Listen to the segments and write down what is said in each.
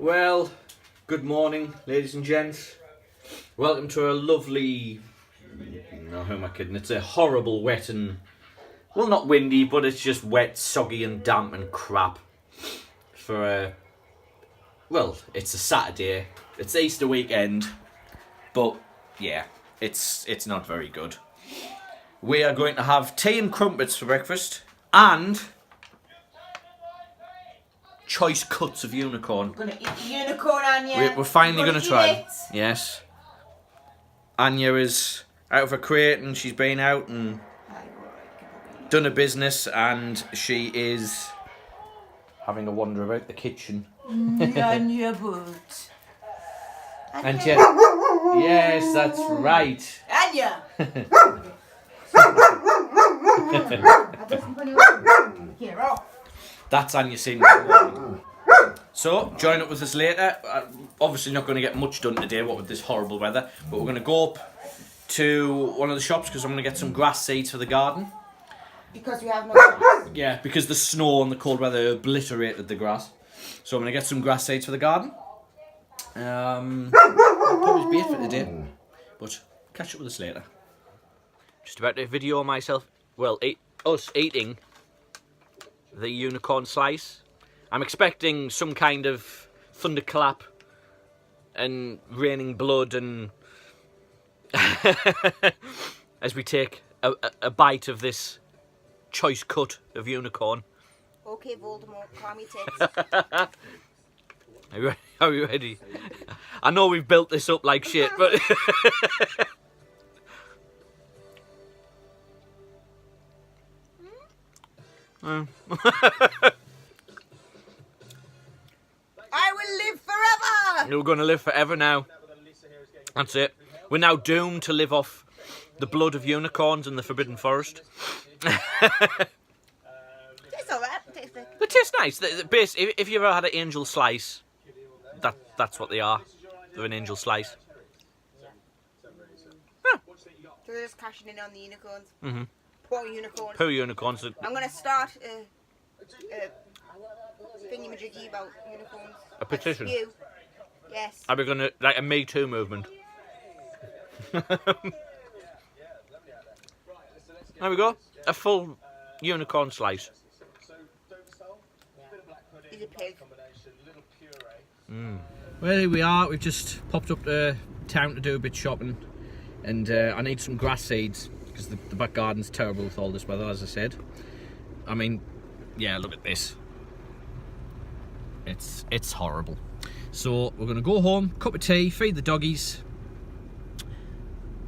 Well, good morning, ladies and gents. Welcome to a lovely... No, who am I kidding? It's a horrible, wet and... Well, not windy, but it's just wet, soggy and damp and crap. For a... Well, it's a Saturday. It's Easter weekend. But, yeah, it's not very good. We are going to have tea and crumpets for breakfast. And... choice cuts of unicorn. We're gonna eat the unicorn, Anya. We're finally going to try it. it. Yes. Anya is out of her crate and she's been out and done her business and she is having a wander about the kitchen. Anya boot. And yet, yes, that's right. Anya! Here, off. That's Anya saying. So, join up with us later. Obviously not going to get much done today, what with this horrible weather. But we're going to go up to one of the shops because I'm going to get some grass seeds for the garden. Because we have no grass. Yeah, because the snow and the cold weather obliterated the grass. So I'm going to get some grass seeds for the garden. That'll probably be it for today. But catch up with us later. Just about to video myself, well, us eating the unicorn slice. I'm expecting some kind of thunderclap and raining blood and as we take a bite of this choice cut of unicorn. Okay, Voldemort, climb your tits. Are you ready? I know we've built this up like shit, but... I will live forever! You're going to live forever now. That's it. We're now doomed to live off the blood of unicorns in the Forbidden Forest. It's alright. It tastes nice. If you've ever had an angel slice, that's what they are. They're an angel slice. Huh. So we're just cashing in on the unicorns. Mm-hmm. Poor unicorns. Poor unicorns. I'm going to start a thingy-majiggy about unicorns. A petition? You. Yes. Are we going to, like a Me Too movement? There we go. A full unicorn slice. He's a pig. Well, here we are. We've just popped up to town to do a bit of shopping. And I need some grass seeds. Because the back garden's terrible with all this weather, as I said. I mean, yeah, look at this. It's horrible. So we're going to go home, cup of tea, feed the doggies.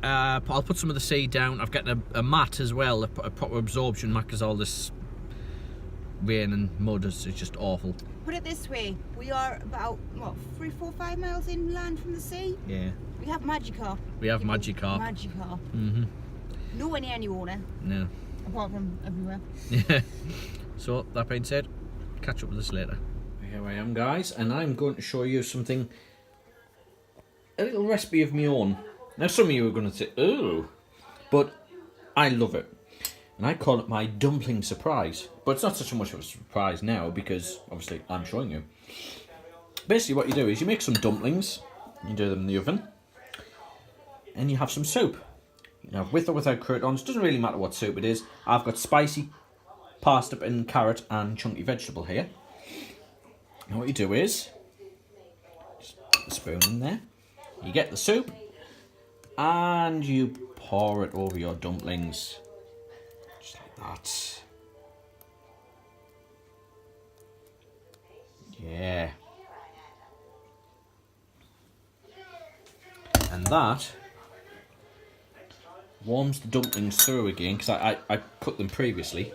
I'll put some of the seed down. I've got a mat as well, a proper absorption mat, because all this rain and mud is just awful. Put it this way, we are about, what, 3, 4, 5 miles inland from the sea? Yeah. We have Magikarp. We have Magikarp. Magikarp. Mm-hmm. Nowhere near any water. No. Apart from everywhere. Yeah. So, that being said, catch up with us later. Here I am, guys, and I'm going to show you something, a little recipe of my own. Now, some of you are going to say, oh, but I love it. And I call it my dumpling surprise. But it's not such much of a surprise now, because, obviously, I'm showing you. Basically, what you do is you make some dumplings, you do them in the oven, and you have some soup. You know, with or without croutons, doesn't really matter what soup it is. I've got spicy parsnip and carrot and chunky vegetable here. And what you do is, just put the spoon in there, you get the soup, and you pour it over your dumplings. Just like that. Yeah. And that warms the dumplings through again, because I cooked them previously.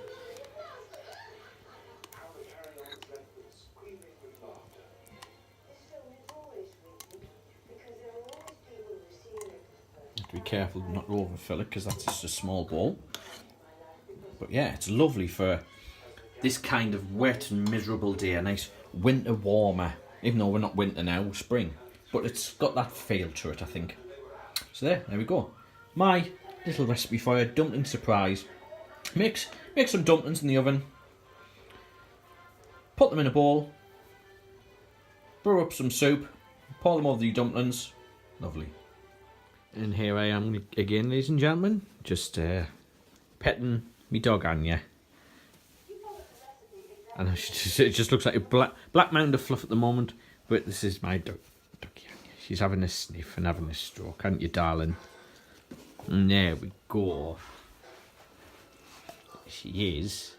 Be careful not to overfill it, because that's just a small bowl. But yeah, it's lovely for this kind of wet and miserable day. A nice winter warmer, even though we're not winter now, we're spring. But it's got that feel to it, I think. So there we go. My little recipe for a dumpling surprise. Make some dumplings in the oven. Put them in a bowl. brew up some soup, pour them over the dumplings. Lovely. And here I am again, ladies and gentlemen, just petting me dog Anya. And it just looks like a black mound of fluff at the moment, but this is my ducky Anya. She's having a sniff and having a stroke, aren't you, darling? And there we go. She is.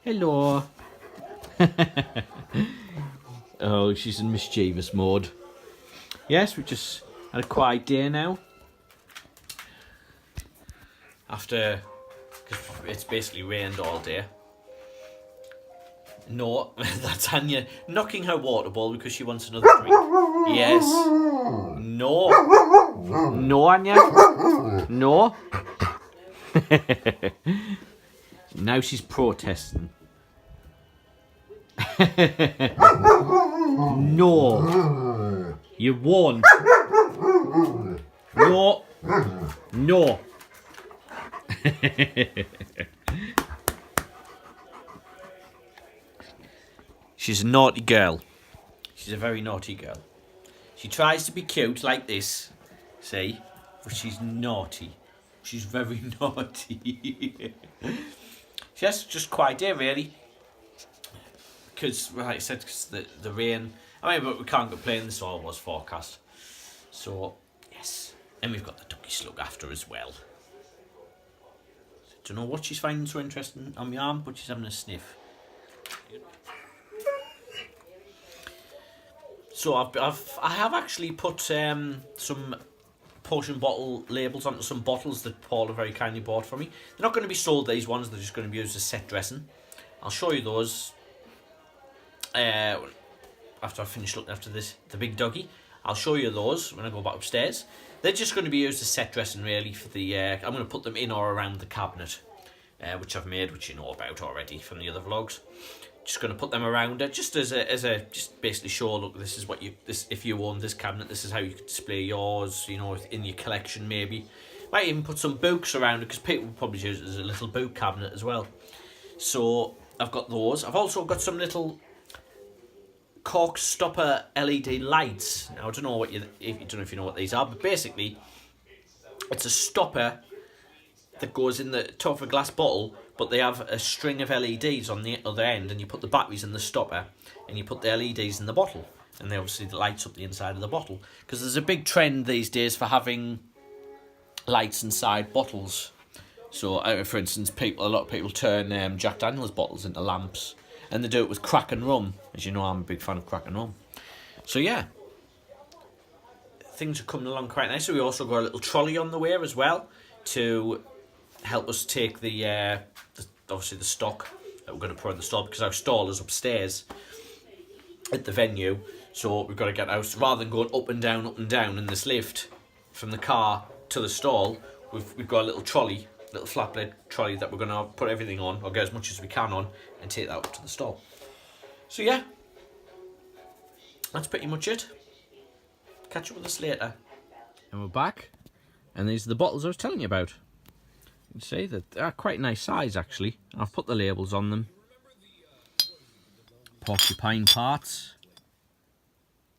Hello. Oh, she's in mischievous mode. Yes, we just had a quiet day now. After, because it's basically rained all day. No, that's Anya knocking her water ball because she wants another drink. Yes. No. No, Anya. No. Now she's protesting. No. You won't. No. No. She's a naughty girl. She's a very naughty girl. She tries to be cute like this, see? But she's naughty. She's very naughty. She has just quite day, really. Because, like I said, cause the rain. I mean, but we can't complain, this all was forecast. So, yes. And we've got the ducky slug after as well. Don't know what she's finding so interesting on my arm, but she's having a sniff. So I have actually put some potion bottle labels onto some bottles that Paula very kindly bought for me. They're not going to be sold, these ones, they're just going to be used as set dressing. I'll show you those after I finish looking after the big doggy. I'll show you those when I go back upstairs. They're just going to be used as set dressing really for the, I'm going to put them in or around the cabinet, which I've made, which you know about already from the other vlogs. Just going to put them around it, just as a just basically show. Look, this is what if you own this cabinet, this is how you could display yours. You know, in your collection maybe. Might even put some books around it because people will probably use it as a little book cabinet as well. So I've got those. I've also got some little cork stopper LED lights. Now I don't know if you know what these are, but basically it's a stopper that goes in the top of a glass bottle, but they have a string of LEDs on the other end, and you put the batteries in the stopper and you put the LEDs in the bottle, and they obviously lights up the inside of the bottle, because there's a big trend these days for having lights inside bottles. So for instance, a lot of people turn Jack Daniel's bottles into lamps, and they do it with crack and rum. As you know, I'm a big fan of crack and rum. So yeah, things are coming along quite nicely. We also got a little trolley on the way as well to help us take the obviously the stock that we're going to put in the stall, because our stall is upstairs at the venue. So we've got to get out, rather than going up and down in this lift from the car to the stall. We've got a little trolley, little flat blade trolley that we're going to put everything on, or get as much as we can on, and take that up to the stall. So yeah, that's pretty much it. Catch up with us later. And we're back, and these are the bottles I was telling you about. You can see that they're quite nice size actually. I've put the labels on them. Porcupine parts.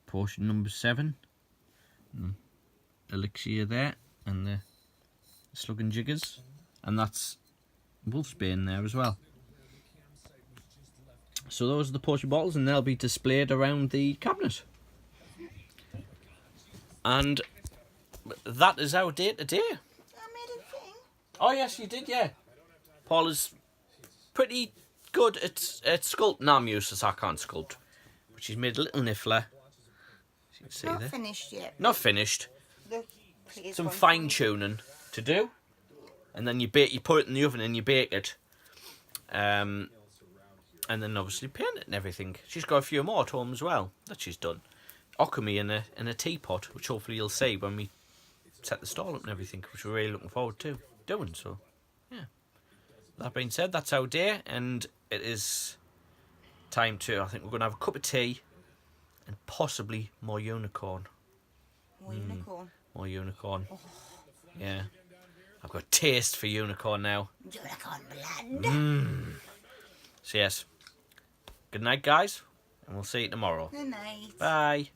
Potion number 7. Elixir there, and the slug and jiggers. And that's wolfsbane there as well. So those are the potion bottles, and they'll be displayed around the cabinet. And that is our day today. Oh yes, you did, yeah. Paula's pretty good at sculpting. No, I'm useless, I can't sculpt. But she's made a little niffler. As you can see Not there. finished yet. Not finished. Some fine tuning to do. And then you put it in the oven and you bake it. And then obviously paint it and everything. She's got a few more at home as well that she's done. Okami in a teapot, which hopefully you'll see when we set the stall up and everything, which we're really looking forward to doing. So yeah, that being said, that's our day, and it is time to, I think we're going to have a cup of tea and possibly more unicorn. More unicorn. Oh. Yeah, I've got a taste for unicorn now. Unicorn blood. So yes, good night guys, And we'll see you tomorrow. Good night. Bye.